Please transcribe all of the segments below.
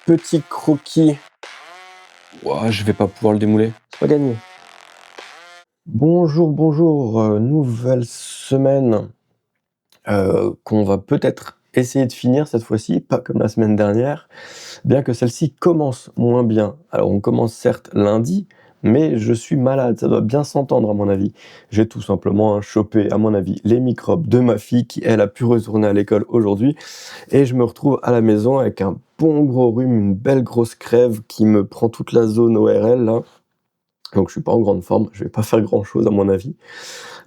petit croquis. Ouah, je vais pas pouvoir le démouler, c'est pas gagné. Bonjour, bonjour, nouvelle semaine, qu'on va peut-être essayer de finir cette fois-ci, pas comme la semaine dernière, bien que celle-ci commence moins bien. Alors on commence certes lundi, mais je suis malade, ça doit bien s'entendre à mon avis. J'ai tout simplement chopé, à mon avis, les microbes de ma fille qui, elle, a pu retourner à l'école aujourd'hui, et je me retrouve à la maison avec un bon gros rhume, une belle grosse crève qui me prend toute la zone ORL là. Donc je suis pas en grande forme, je vais pas faire grand chose à mon avis.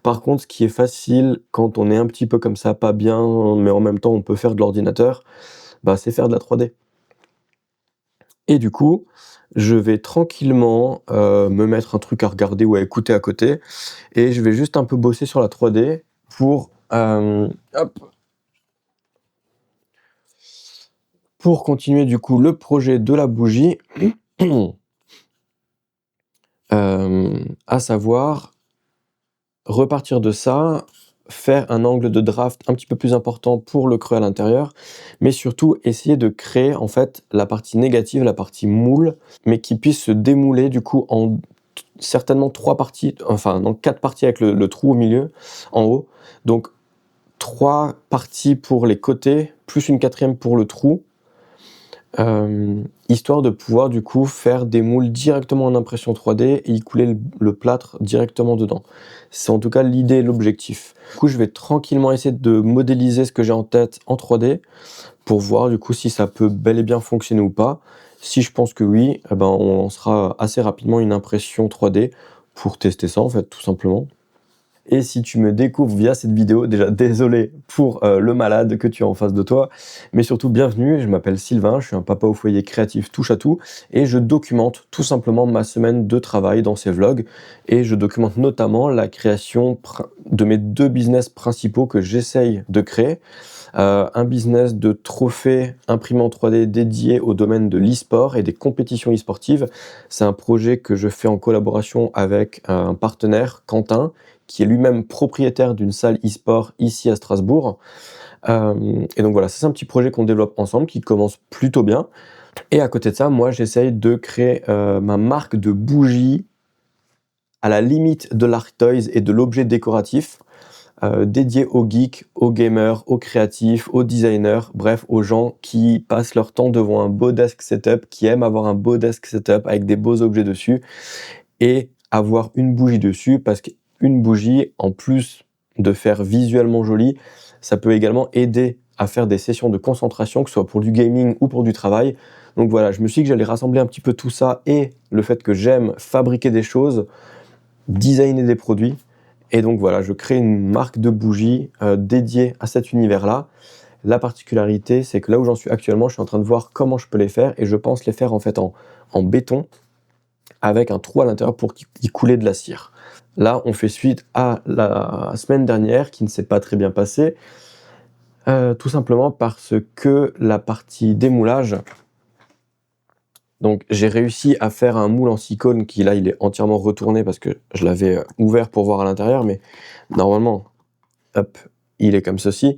Par contre, ce qui est facile quand on est un petit peu comme ça, pas bien, mais en même temps on peut faire de l'ordinateur, bah c'est faire de la 3D. Et du coup, je vais tranquillement me mettre un truc à regarder ou à écouter à côté, et je vais juste un peu bosser sur la 3D hop, pour continuer du coup le projet de la bougie. À savoir repartir de ça, faire un angle de draft un petit peu plus important pour le creux à l'intérieur, mais surtout essayer de créer en fait la partie négative, la partie moule, mais qui puisse se démouler du coup en certainement 3 parties, enfin non 4 parties avec le trou au milieu, en haut. Donc 3 parties pour les côtés, plus une 4e pour le trou. Histoire de pouvoir du coup faire des moules directement en impression 3D et y couler le plâtre directement dedans. C'est en tout cas l'idée et l'objectif. Du coup, je vais tranquillement essayer de modéliser ce que j'ai en tête en 3D pour voir du coup si ça peut bel et bien fonctionner ou pas. Si je pense que oui, eh ben, on lancera assez rapidement une impression 3D pour tester ça en fait, tout simplement. Et si tu me découvres via cette vidéo, déjà désolé pour le malade que tu as en face de toi, mais surtout bienvenue, je m'appelle Sylvain, je suis un papa au foyer créatif touche à tout, et je documente tout simplement ma semaine de travail dans ces vlogs, et je documente notamment la création de mes 2 business principaux que j'essaye de créer. Un business de trophées imprimés en 3D dédié au domaine de l'e-sport et des compétitions e-sportives. C'est un projet que je fais en collaboration avec un partenaire, Quentin, qui est lui-même propriétaire d'une salle e-sport ici à Strasbourg. Et donc voilà, c'est un petit projet qu'on développe ensemble, qui commence plutôt bien. Et à côté de ça, moi j'essaye de créer ma marque de bougies à la limite de l'art toys et de l'objet décoratif, dédié aux geeks, aux gamers, aux créatifs, aux designers, bref, aux gens qui passent leur temps devant un beau desk setup, qui aiment avoir un beau desk setup avec des beaux objets dessus, et avoir une bougie dessus, parce qu'une bougie, en plus de faire visuellement joli, ça peut également aider à faire des sessions de concentration, que ce soit pour du gaming ou pour du travail. Donc voilà, je me suis dit que j'allais rassembler un petit peu tout ça, et le fait que j'aime fabriquer des choses, designer des produits. Et donc voilà, je crée une marque de bougies dédiée à cet univers-là. La particularité, c'est que là où j'en suis actuellement, je suis en train de voir comment je peux les faire, et je pense les faire en fait en béton, avec un trou à l'intérieur pour y couler de la cire. Là, on fait suite à la semaine dernière qui ne s'est pas très bien passée, tout simplement parce que la partie démoulage, donc j'ai réussi à faire un moule en silicone qui là il est entièrement retourné parce que je l'avais ouvert pour voir à l'intérieur, mais normalement, hop, il est comme ceci.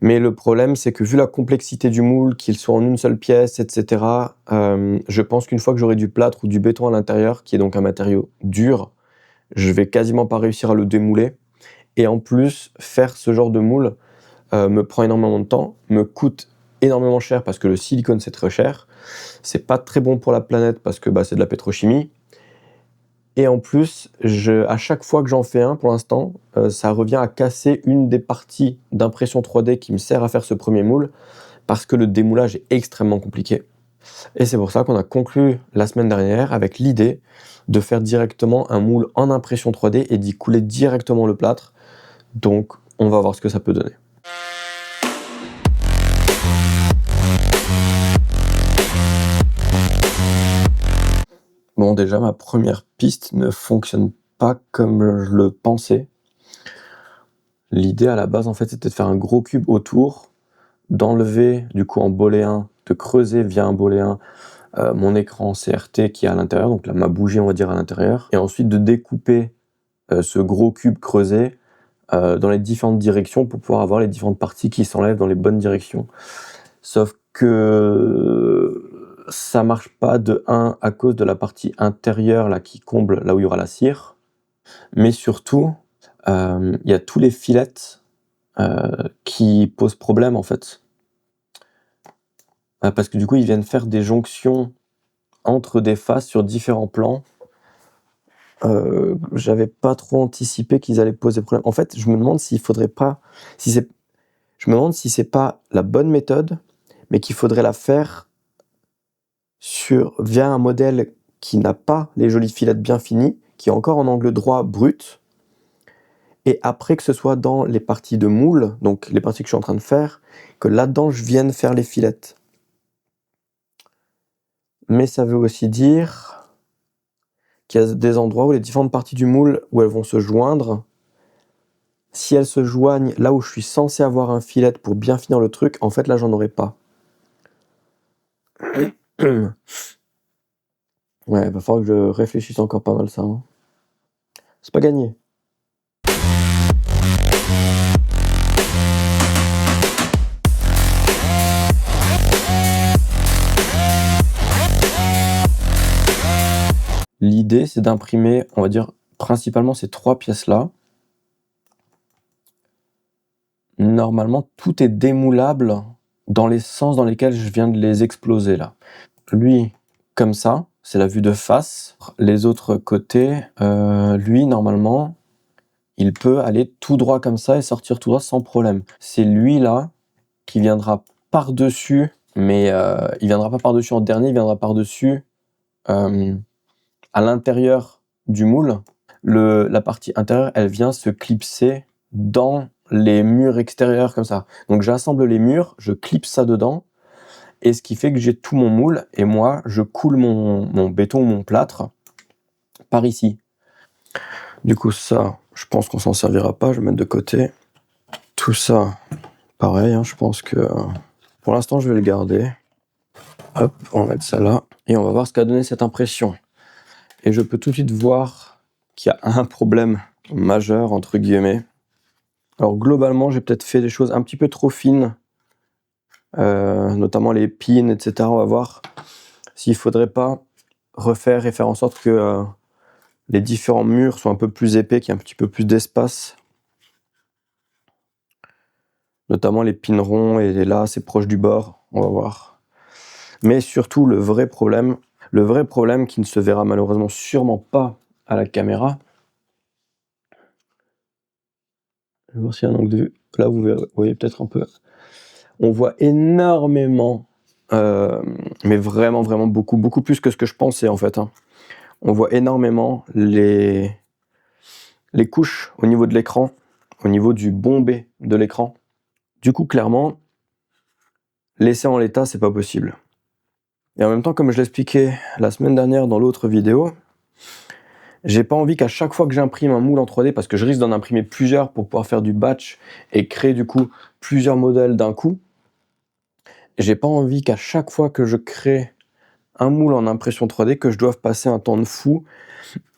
Mais le problème, c'est que vu la complexité du moule, qu'il soit en une seule pièce, etc., je pense qu'une fois que j'aurai du plâtre ou du béton à l'intérieur, qui est donc un matériau dur, je vais quasiment pas réussir à le démouler. Et en plus, faire ce genre de moule me prend énormément de temps, me coûte énormément cher parce que le silicone c'est très cher. C'est pas très bon pour la planète parce que c'est de la pétrochimie. Et en plus, à chaque fois que j'en fais un pour l'instant, ça revient à casser une des parties d'impression 3D qui me sert à faire ce premier moule, parce que le démoulage est extrêmement compliqué. Et c'est pour ça qu'on a conclu la semaine dernière avec l'idée de faire directement un moule en impression 3D et d'y couler directement le plâtre. Donc on va voir ce que ça peut donner. Bon, déjà ma première piste ne fonctionne pas comme je le pensais. L'idée à la base en fait c'était de faire un gros cube autour, d'enlever du coup en booléen, de creuser via un booléen mon écran CRT qui est à l'intérieur, donc là ma bougie on va dire à l'intérieur, et ensuite de découper ce gros cube creusé dans les différentes directions pour pouvoir avoir les différentes parties qui s'enlèvent dans les bonnes directions. Sauf que ça marche pas de 1 à cause de la partie intérieure là qui comble là où il y aura la cire, mais surtout, il y a tous les filets, qui posent problème en fait. Parce que du coup, ils viennent faire des jonctions entre des faces sur différents plans. J'avais pas trop anticipé qu'ils allaient poser problème. En fait, je me demande s'il faudrait pas si c'est je me demande si c'est pas la bonne méthode, mais qu'il faudrait la faire via un modèle qui n'a pas les jolis filets bien finis, qui est encore en angle droit brut, et après que ce soit dans les parties de moule, donc les parties que je suis en train de faire, que là-dedans je vienne faire les filets. Mais ça veut aussi dire qu'il y a des endroits où les différentes parties du moule où elles vont se joindre, si elles se joignent là où je suis censé avoir un filet pour bien finir le truc, en fait là j'en aurai pas. Ouais, il va falloir que je réfléchisse encore pas mal ça. Hein. C'est pas gagné. L'idée, c'est d'imprimer, on va dire, principalement ces 3 pièces-là. Normalement, tout est démoulable dans les sens dans lesquels je viens de les exploser là. Lui, comme ça, c'est la vue de face. Les autres côtés, lui, normalement, il peut aller tout droit comme ça et sortir tout droit sans problème. C'est lui là qui viendra par-dessus, mais il viendra pas par-dessus en dernier, il viendra par-dessus à l'intérieur du moule. La partie intérieure, elle vient se clipser dans les murs extérieurs comme ça. Donc j'assemble les murs, je clipse ça dedans, et ce qui fait que j'ai tout mon moule, et moi, je coule mon béton ou mon plâtre par ici. Du coup, ça, je pense qu'on s'en servira pas, je vais mettre de côté. Tout ça, pareil, hein, je pense que pour l'instant, je vais le garder. Hop, on va mettre ça là, et on va voir ce qu'a donné cette impression. Et je peux tout de suite voir qu'il y a un problème majeur, entre guillemets. Alors globalement, j'ai peut-être fait des choses un petit peu trop fines, notamment les pins, etc. On va voir s'il faudrait pas refaire et faire en sorte que les différents murs soient un peu plus épais, qu'il y ait un petit peu plus d'espace. Notamment les pins ronds, et là, c'est proche du bord, on va voir. Mais surtout, le vrai problème qui ne se verra malheureusement sûrement pas à la caméra. Je vais voir s'il y a un angle de vue. Là, vous voyez peut-être un peu. On voit énormément, mais vraiment, vraiment beaucoup, beaucoup plus que ce que je pensais en fait. Hein. On voit énormément les couches au niveau de l'écran, au niveau du bombé de l'écran. Du coup, clairement, laisser en l'état, c'est pas possible. Et en même temps, comme je l'expliquais la semaine dernière dans l'autre vidéo, j'ai pas envie qu'à chaque fois que j'imprime un moule en 3D, parce que je risque d'en imprimer plusieurs pour pouvoir faire du batch et créer du coup plusieurs modèles d'un coup, j'ai pas envie qu'à chaque fois que je crée un moule en impression 3D, que je doive passer un temps de fou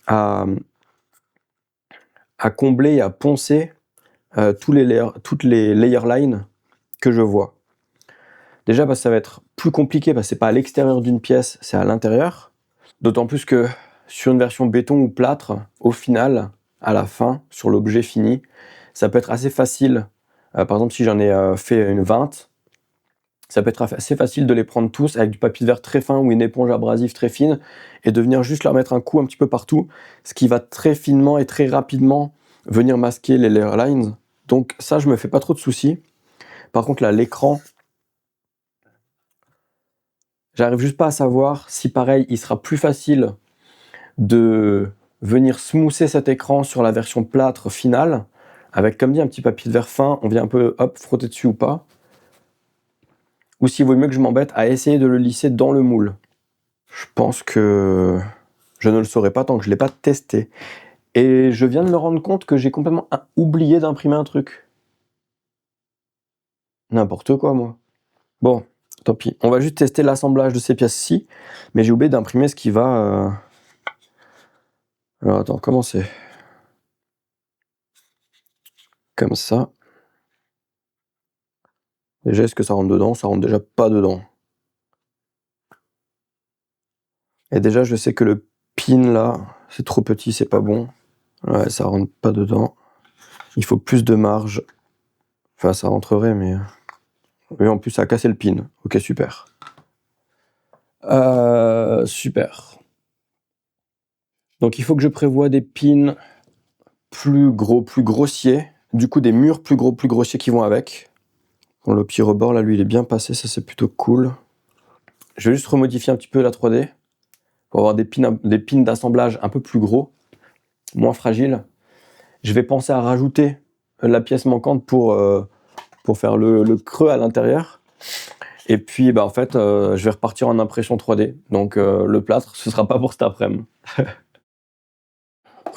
à combler et à poncer toutes les layer lines que je vois. Déjà parce que ça va être plus compliqué, parce que c'est pas à l'extérieur d'une pièce, c'est à l'intérieur. D'autant plus que sur une version béton ou plâtre, au final, à la fin, sur l'objet fini, ça peut être assez facile. Par exemple, si j'en ai fait une 20, ça peut être assez facile de les prendre tous avec du papier de verre très fin ou une éponge abrasive très fine et de venir juste leur mettre un coup un petit peu partout, ce qui va très finement et très rapidement venir masquer les layer lines. Donc ça, je me fais pas trop de soucis. Par contre, là, l'écran, j'arrive juste pas à savoir si pareil, il sera plus facile de venir smoother cet écran sur la version plâtre finale, avec comme dit un petit papier de verre fin, on vient un peu hop frotter dessus ou pas, ou s'il vaut mieux que je m'embête à essayer de le lisser dans le moule. Je pense que je ne le saurais pas tant que je ne l'ai pas testé. Et je viens de me rendre compte que j'ai complètement oublié d'imprimer un truc. N'importe quoi, moi. Bon, tant pis. On va juste tester l'assemblage de ces pièces-ci, mais j'ai oublié d'imprimer ce qui va... Alors attends, comment c'est? Comme ça. Déjà, est-ce que ça rentre dedans? Ça rentre déjà pas dedans. Et déjà, je sais que le pin là, c'est trop petit, c'est pas bon. Ouais, ça rentre pas dedans. Il faut plus de marge. Enfin, ça rentrerait, mais... Oui, en plus, ça a cassé le pin. Ok, super. Super. Donc, il faut que je prévoie des pins plus gros, plus grossiers. Du coup, des murs plus gros, plus grossiers qui vont avec. Bon, le petit rebord, là, lui, il est bien passé. Ça, c'est plutôt cool. Je vais juste remodifier un petit peu la 3D pour avoir des pins d'assemblage un peu plus gros, moins fragiles. Je vais penser à rajouter la pièce manquante pour faire le creux à l'intérieur. Et puis, en fait, je vais repartir en impression 3D. Donc, le plâtre, ce sera pas pour cet après-midi.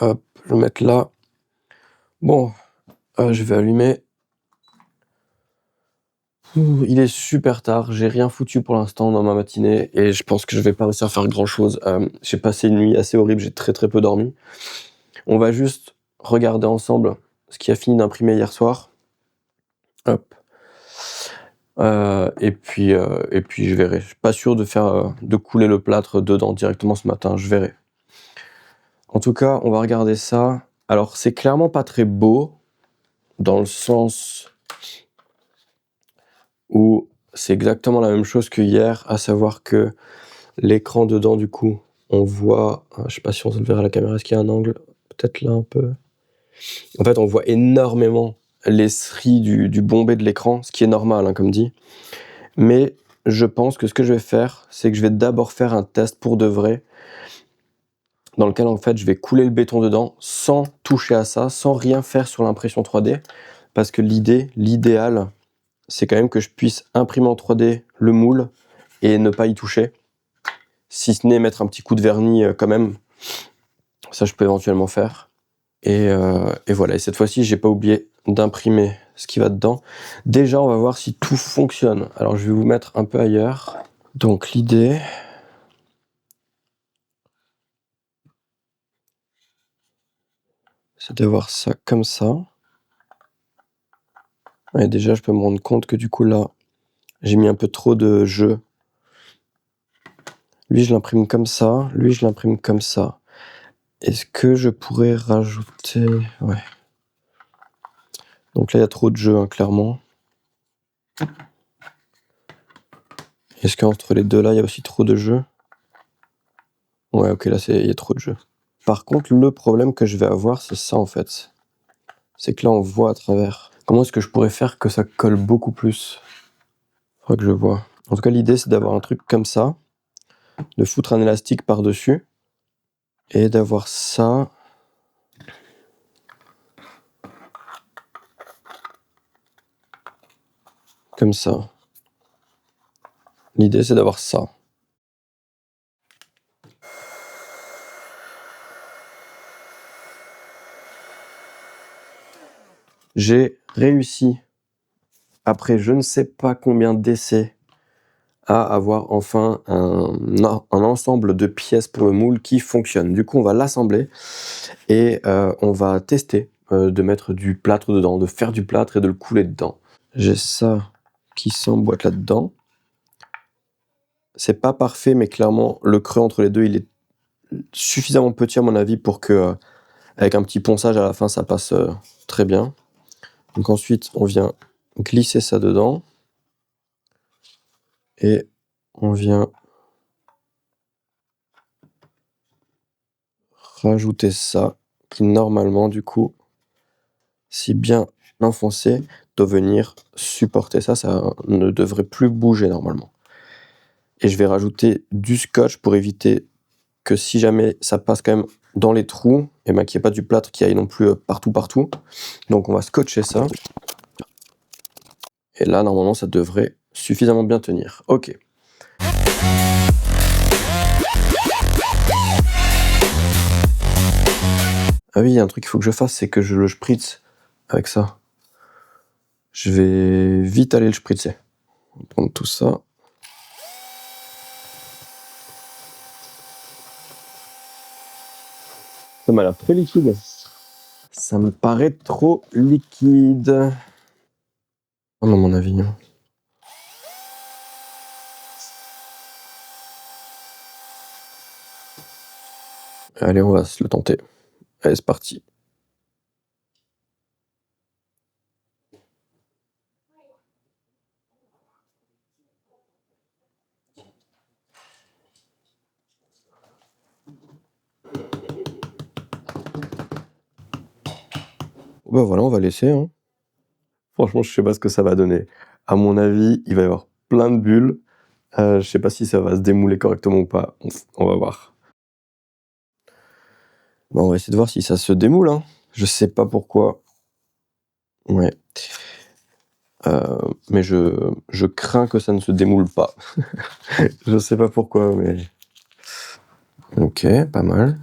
Hop, je vais le mettre là. Bon, je vais allumer. Il est super tard, j'ai rien foutu pour l'instant dans ma matinée et je pense que je vais pas réussir à faire grand chose. J'ai passé une nuit assez horrible, j'ai très peu dormi. On va juste regarder ensemble ce qui a fini d'imprimer hier soir. Hop. Et puis je verrai. Je suis pas sûr de couler le plâtre dedans directement ce matin, je verrai. En tout cas, on va regarder ça. Alors, c'est clairement pas très beau, dans le sens où c'est exactement la même chose que hier, à savoir que l'écran dedans, du coup, on voit, je sais pas si on se le verra à la caméra, est-ce qu'il y a un angle? Peut-être là un peu. En fait, on voit énormément les stries du bombé de l'écran, ce qui est normal, hein, comme dit. Mais je pense que ce que je vais faire, c'est que je vais d'abord faire un test pour de vrai, dans lequel en fait je vais couler le béton dedans sans toucher à ça, sans rien faire sur l'impression 3D, parce que l'idéal, c'est quand même que je puisse imprimer en 3D le moule et ne pas y toucher, si ce n'est mettre un petit coup de vernis quand même. Ça, je peux éventuellement faire. Et voilà, et cette fois-ci, j'ai pas oublié d'imprimer ce qui va dedans. Déjà, on va voir si tout fonctionne. Alors, je vais vous mettre un peu ailleurs. Donc, l'idée... c'est d'avoir ça comme ça. Et déjà, je peux me rendre compte que du coup, là, j'ai mis un peu trop de jeu. Lui, je l'imprime comme ça. Lui, je l'imprime comme ça. Est-ce que je pourrais rajouter... Ouais. Donc là, il y a trop de jeu, hein, clairement. Est-ce qu'entre les deux, là, il y a aussi trop de jeu? Ouais, ok, là, il y a trop de jeu. Par contre, le problème que je vais avoir, c'est ça, en fait. C'est que là, on voit à travers. Comment est-ce que je pourrais faire que ça colle beaucoup plus? Faudrait que je vois. En tout cas, l'idée, c'est d'avoir un truc comme ça, de foutre un élastique par-dessus, et d'avoir ça... comme ça. L'idée, c'est d'avoir ça. J'ai réussi, après je ne sais pas combien d'essais, à avoir enfin un ensemble de pièces pour le moule qui fonctionne. Du coup, on va l'assembler et on va tester de mettre du plâtre dedans, de faire du plâtre et de le couler dedans. J'ai ça qui s'emboîte là-dedans. C'est pas parfait, mais clairement, le creux entre les deux, il est suffisamment petit à mon avis pour que, avec un petit ponçage à la fin, ça passe très bien. Donc ensuite, on vient glisser ça dedans. Et on vient rajouter ça, qui normalement, du coup, si bien enfoncé, doit venir supporter ça. Ça ne devrait plus bouger normalement. Et je vais rajouter du scotch pour éviter que si jamais ça passe quand même dans les trous, et qu'il n'y ait pas du plâtre qui aille non plus partout. Donc on va scotcher ça. Et là, normalement, ça devrait suffisamment bien tenir. Ok. Ah oui, il y a un truc qu'il faut que je fasse, c'est que je le spritz avec ça. Je vais vite aller le spritzer. On va prendre tout ça. Ça m'a l'air très liquide. Ça me paraît trop liquide. À mon avis. Allez, on va se le tenter. Allez, c'est parti. Bah voilà, on va laisser, hein. Franchement, je sais pas ce que ça va donner. À mon avis, il va y avoir plein de bulles. Je sais pas si ça va se démouler correctement ou pas. On va voir. Bon, on va essayer de voir si ça se démoule, hein. Je sais pas pourquoi. Ouais. Mais je crains que ça ne se démoule pas. Je sais pas pourquoi, mais... Ok, pas mal.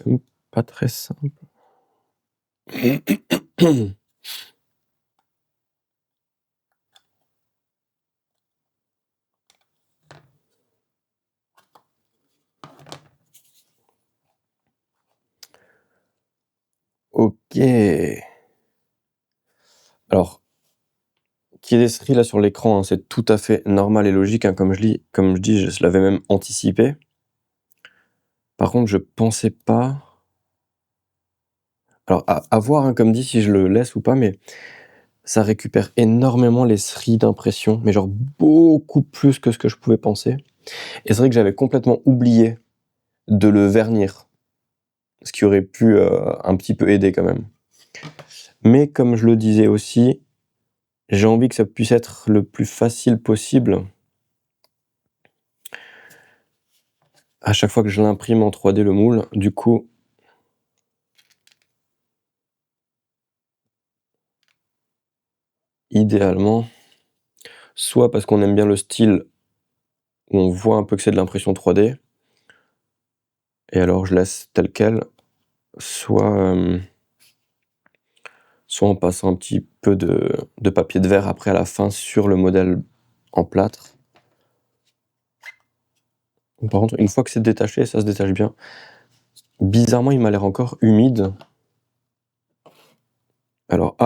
Hmm. Pas très simple. Ok. Alors, qu'il y ait des stries là sur l'écran, hein, c'est tout à fait normal et logique, hein, comme je dis, je l'avais même anticipé. Par contre, je pensais pas... Alors, à voir, hein, comme dit, si je le laisse ou pas, mais ça récupère énormément les stries d'impression, mais genre beaucoup plus que ce que je pouvais penser. Et c'est vrai que j'avais complètement oublié de le vernir, ce qui aurait pu un petit peu aider quand même. Mais comme je le disais aussi, j'ai envie que ça puisse être le plus facile possible. À chaque fois que je l'imprime en 3D le moule, du coup, idéalement, soit parce qu'on aime bien le style où on voit un peu que c'est de l'impression 3D, et alors je laisse tel quel, soit, soit en passant un petit peu de papier de verre après à la fin sur le modèle en plâtre. Par contre, une fois que c'est détaché, ça se détache bien. Bizarrement, il m'a l'air encore humide. Alors,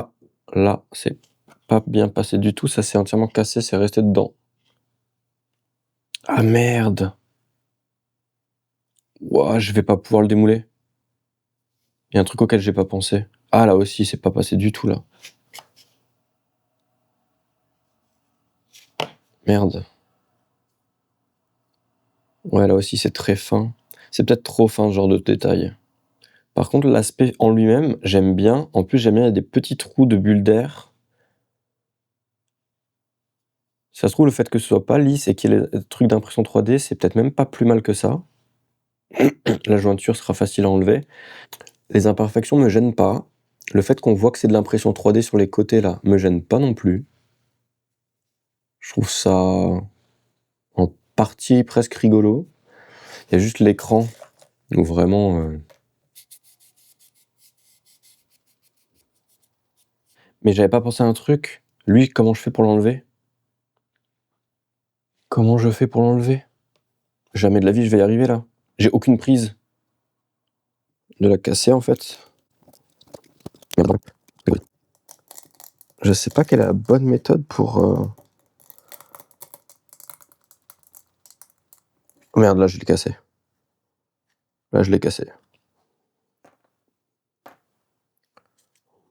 là, c'est pas bien passé du tout, ça s'est entièrement cassé, c'est resté dedans. Ah merde! Ouah, je vais pas pouvoir le démouler. Il y a un truc auquel j'ai pas pensé. Ah, là aussi, c'est pas passé du tout, là. Merde. Ouais, là aussi, c'est très fin. C'est peut-être trop fin, ce genre de détail. Par contre, l'aspect en lui-même, j'aime bien. En plus, j'aime bien, il y a des petits trous de bulles d'air. Ça se trouve, le fait que ce soit pas lisse et qu'il y ait les trucs d'impression 3D, c'est peut-être même pas plus mal que ça. La jointure sera facile à enlever. Les imperfections me gênent pas. Le fait qu'on voit que c'est de l'impression 3D sur les côtés, là, me gêne pas non plus. Je trouve ça en partie presque rigolo. Il y a juste l'écran où vraiment... Mais j'avais pas pensé à un truc. Lui, comment je fais pour l'enlever? Comment je fais pour l'enlever? Jamais de la vie je vais y arriver là. J'ai aucune prise de la casser en fait. Je sais pas quelle est la bonne méthode pour... Oh merde, là je l'ai cassé. Là je l'ai cassé.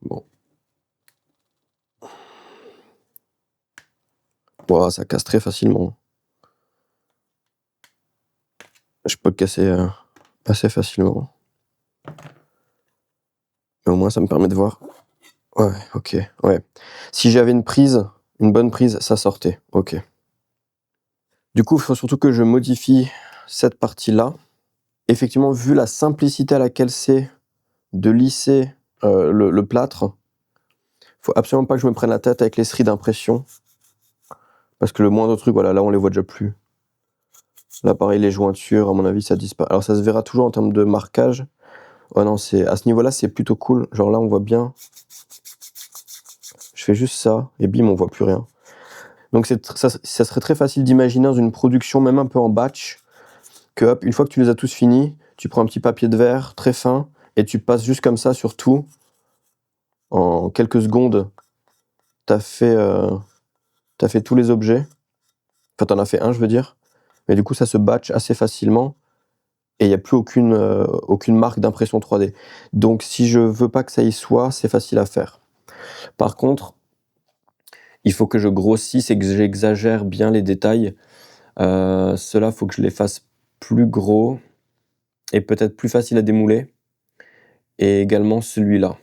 Bon. Wow, ça casse très facilement. Je peux le casser assez facilement. Mais au moins ça me permet de voir. Ouais, ok, ouais. Si j'avais une prise, une bonne prise, ça sortait. Ok. Du coup, il faut surtout que je modifie cette partie-là. Effectivement, vu la simplicité à laquelle c'est de lisser le plâtre, faut absolument pas que je me prenne la tête avec les stries d'impression. Parce que le moindre truc, voilà, là on les voit déjà plus. Là, pareil, les jointures, à mon avis, ça disparaît. Alors, ça se verra toujours en termes de marquage. Oh non, à ce niveau-là, c'est plutôt cool. Genre là, on voit bien. Je fais juste ça, et bim, on voit plus rien. Donc, ça serait très facile d'imaginer dans une production, même un peu en batch, que hop, une fois que tu les as tous finis, tu prends un petit papier de verre très fin, et tu passes juste comme ça sur tout. En quelques secondes, t'as fait tous les objets. Enfin, t'en as fait un, je veux dire. Mais du coup, ça se batch assez facilement. Et il n'y a plus aucune marque d'impression 3D. Donc, si je veux pas que ça y soit, c'est facile à faire. Par contre, il faut que je grossisse et que j'exagère bien les détails. Cela, faut que je les fasse plus gros et peut-être plus facile à démouler. Et également celui-là.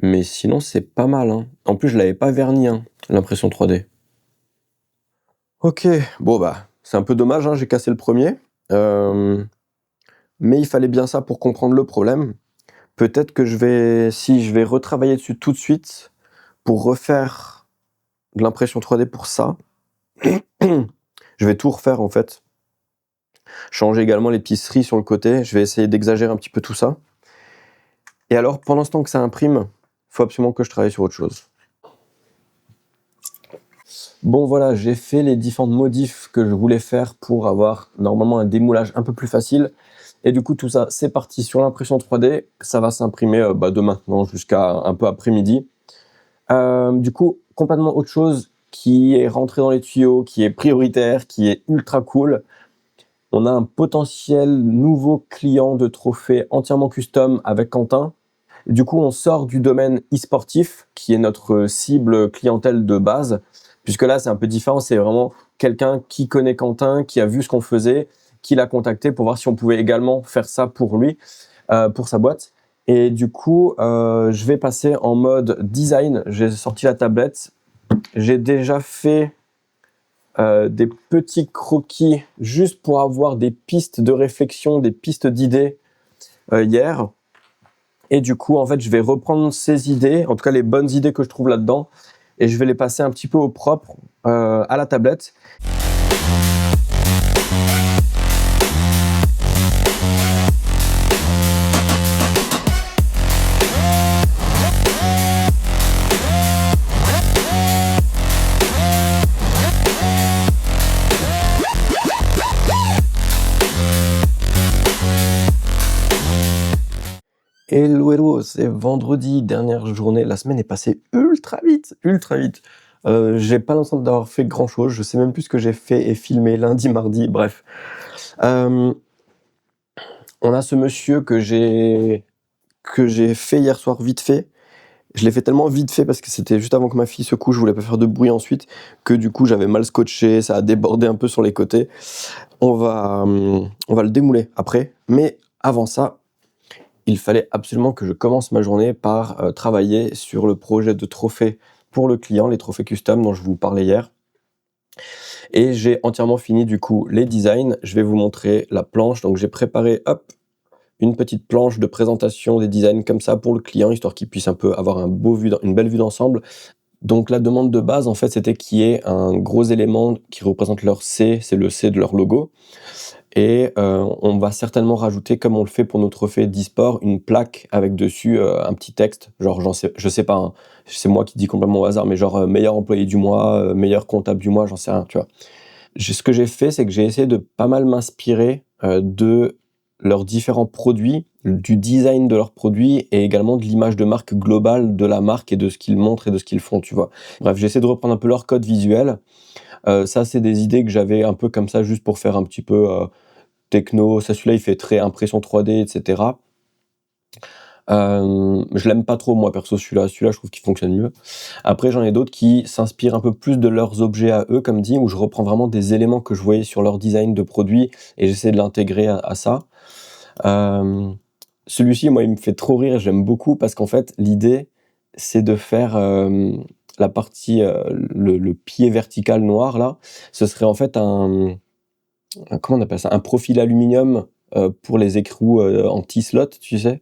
Mais sinon, c'est pas mal, hein. En plus, je l'avais pas verni, hein, l'impression 3D. Ok, bon bah, c'est un peu dommage, hein, j'ai cassé le premier. Mais il fallait bien ça pour comprendre le problème. Peut-être que je vais retravailler dessus tout de suite pour refaire de l'impression 3D pour ça. Je vais tout refaire en fait. Changer également l'épicerie sur le côté. Je vais essayer d'exagérer un petit peu tout ça. Et alors, pendant ce temps que ça imprime, il faut absolument que je travaille sur autre chose. Bon voilà, j'ai fait les différentes modifs que je voulais faire pour avoir normalement un démoulage un peu plus facile. Et du coup, tout ça, c'est parti sur l'impression 3D. Ça va s'imprimer de maintenant jusqu'à un peu après-midi. Du coup, complètement autre chose qui est rentré dans les tuyaux, qui est prioritaire, qui est ultra cool. On a un potentiel nouveau client de trophée entièrement custom avec Quentin. Du coup, on sort du domaine e-sportif, qui est notre cible clientèle de base, puisque là, c'est un peu différent. C'est vraiment quelqu'un qui connaît Quentin, qui a vu ce qu'on faisait, qui l'a contacté pour voir si on pouvait également faire ça pour lui, pour sa boîte. Et du coup, je vais passer en mode design. J'ai sorti la tablette. J'ai déjà fait des petits croquis juste pour avoir des pistes de réflexion, des pistes d'idées hier. Et du coup, en fait, je vais reprendre ces idées, en tout cas les bonnes idées que je trouve là-dedans, et je vais les passer un petit peu au propre à la tablette. Hello, c'est vendredi, dernière journée. La semaine est passée ultra vite, ultra vite. J'ai pas l'impression d'avoir fait grand chose. Je sais même plus ce que j'ai fait et filmé lundi, mardi, bref. On a ce monsieur que j'ai fait hier soir vite fait. Je l'ai fait tellement vite fait parce que c'était juste avant que ma fille se couche, je voulais pas faire de bruit ensuite, que du coup j'avais mal scotché, ça a débordé un peu sur les côtés. On va le démouler après, mais avant ça, il fallait absolument que je commence ma journée par travailler sur le projet de trophée pour le client, les trophées custom dont je vous parlais hier. Et j'ai entièrement fini du coup les designs. Je vais vous montrer la planche. Donc j'ai préparé une petite planche de présentation des designs comme ça pour le client, histoire qu'il puisse un peu avoir une belle vue d'ensemble. Donc la demande de base, en fait, c'était qu'il y ait un gros élément qui représente leur C, c'est le C de leur logo. Et on va certainement rajouter, comme on le fait pour nos trophées d'e-sport, une plaque avec dessus un petit texte, genre je sais pas, hein, c'est moi qui dis complètement au hasard, mais genre meilleur employé du mois, meilleur comptable du mois, j'en sais rien, tu vois. Ce que j'ai fait, c'est que j'ai essayé de pas mal m'inspirer de leurs différents produits, du design de leurs produits et également de l'image de marque globale de la marque et de ce qu'ils montrent et de ce qu'ils font, tu vois. Bref, j'ai essayé de reprendre un peu leur code visuel. Ça, c'est des idées que j'avais un peu comme ça, juste pour faire un petit peu techno. Ça, celui-là, il fait très impression 3D, etc. Je l'aime pas trop, moi, perso, celui-là. Celui-là, je trouve qu'il fonctionne mieux. Après, j'en ai d'autres qui s'inspirent un peu plus de leurs objets à eux, comme dit, où je reprends vraiment des éléments que je voyais sur leur design de produit et j'essaie de l'intégrer à ça. Celui-ci, moi, il me fait trop rire, j'aime beaucoup parce qu'en fait, l'idée, c'est de faire la partie, le pied vertical noir, là. Ce serait en fait comment on appelle ça? Un profil aluminium pour les écrous anti-slot, tu sais.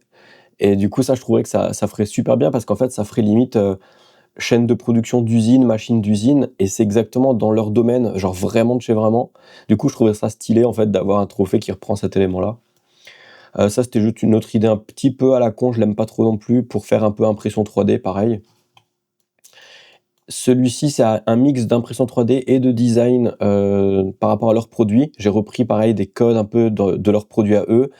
Et du coup, ça, je trouverais que ça ferait super bien parce qu'en fait, ça ferait limite chaîne de production d'usine, machine d'usine, et c'est exactement dans leur domaine, genre vraiment de chez vraiment. Du coup, je trouvais ça stylé en fait d'avoir un trophée qui reprend cet élément-là. Ça, c'était juste une autre idée un petit peu à la con, je l'aime pas trop non plus, pour faire un peu impression 3D, pareil. Celui-ci, c'est un mix d'impression 3D et de design par rapport à leurs produits. J'ai repris pareil des codes un peu de leurs produits à eux,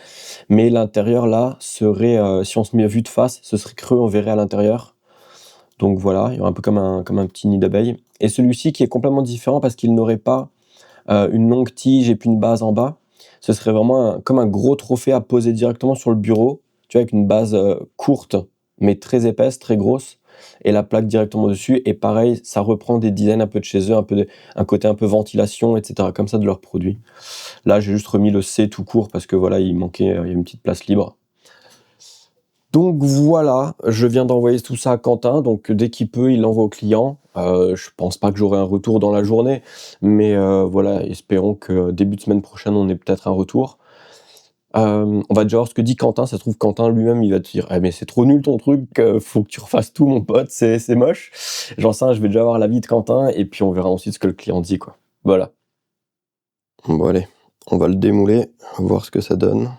mais l'intérieur là serait, si on se met à vue de face, ce serait creux, on verrait à l'intérieur. Donc voilà, il y aurait un peu comme un petit nid d'abeille. Et celui-ci qui est complètement différent parce qu'il n'aurait pas une longue tige et puis une base en bas. Ce serait vraiment comme un gros trophée à poser directement sur le bureau, tu vois, avec une base courte, mais très épaisse, très grosse, et la plaque directement dessus. Et pareil, ça reprend des designs un peu de chez eux, un côté un peu ventilation, etc., comme ça de leurs produits. Là, j'ai juste remis le C tout court parce que voilà, il y a une petite place libre. Donc voilà, je viens d'envoyer tout ça à Quentin, donc dès qu'il peut, il l'envoie au client. Je pense pas que j'aurai un retour dans la journée, mais voilà, espérons que début de semaine prochaine, on ait peut-être un retour. On va déjà voir ce que dit Quentin. Ça se trouve, Quentin lui-même, il va te dire: «Eh mais c'est trop nul ton truc, faut que tu refasses tout mon pote, c'est moche». J'en sais rien, je vais déjà voir l'avis de Quentin et puis on verra ensuite ce que le client dit, quoi. Voilà. Bon allez, on va le démouler, voir ce que ça donne.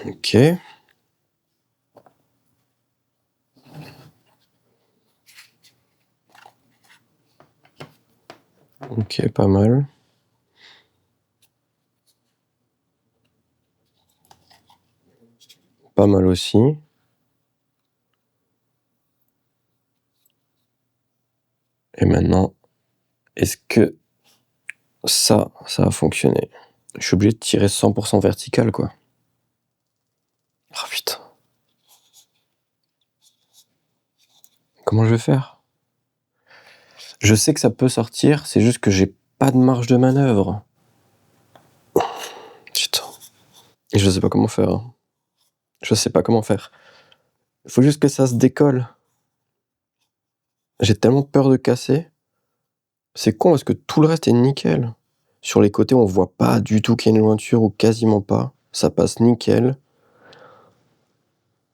OK. OK, pas mal. Pas mal aussi. Et maintenant, est-ce que ça a fonctionné? Je suis obligé de tirer 100 vertical, quoi. Oh putain. Comment je vais faire? Je sais que ça peut sortir, c'est juste que j'ai pas de marge de manœuvre. Putain. Et je sais pas comment faire, hein. Je sais pas comment faire. Il faut juste que ça se décolle. J'ai tellement peur de casser. C'est con parce que tout le reste est nickel. Sur les côtés, on voit pas du tout qu'il y a une jointure ou quasiment pas. Ça passe nickel.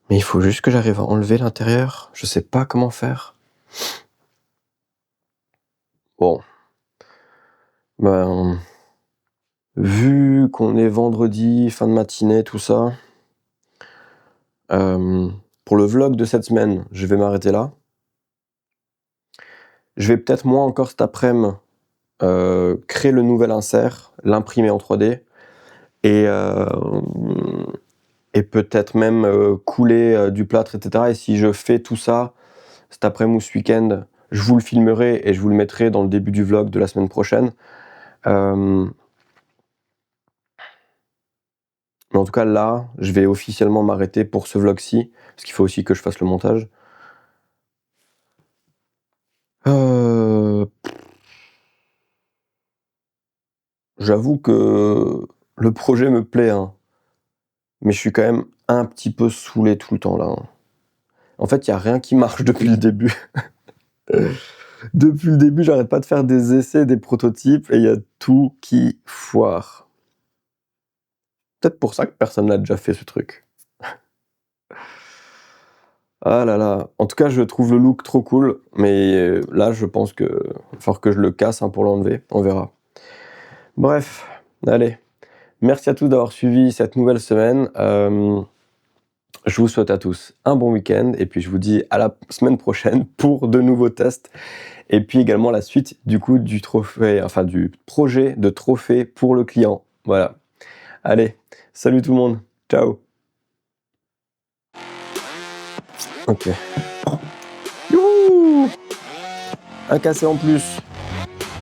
Mais il faut juste que j'arrive à enlever l'intérieur. Je sais pas comment faire. Bon. Ben, vu qu'on est vendredi, fin de matinée, tout ça, pour le vlog de cette semaine, je vais m'arrêter là. Je vais peut-être moi encore cet après-midi créer le nouvel insert, l'imprimer en 3D et peut-être même couler du plâtre, etc. Et si je fais tout ça cet après-midi ou ce week-end, je vous le filmerai et je vous le mettrai dans le début du vlog de la semaine prochaine. Mais en tout cas, là, je vais officiellement m'arrêter pour ce vlog-ci, parce qu'il faut aussi que je fasse le montage. J'avoue que le projet me plaît, hein, mais je suis quand même un petit peu saoulé tout le temps, là, hein. En fait, il y a rien qui marche depuis le début. Depuis le début, j'arrête pas de faire des essais, des prototypes, et il y a tout qui foire. Peut-être pour ça que personne n'a déjà fait ce truc. Ah là là. En tout cas, je trouve le look trop cool, mais là, je pense que va falloir que je le casse, hein, pour l'enlever. On verra. Bref, allez. Merci à tous d'avoir suivi cette nouvelle semaine. Je vous souhaite à tous un bon week-end et puis je vous dis à la semaine prochaine pour de nouveaux tests et puis également la suite du coup du trophée, enfin du projet de trophée pour le client. Voilà. Allez, salut tout le monde. Ciao. Ok. Youhou! Un cassé en plus.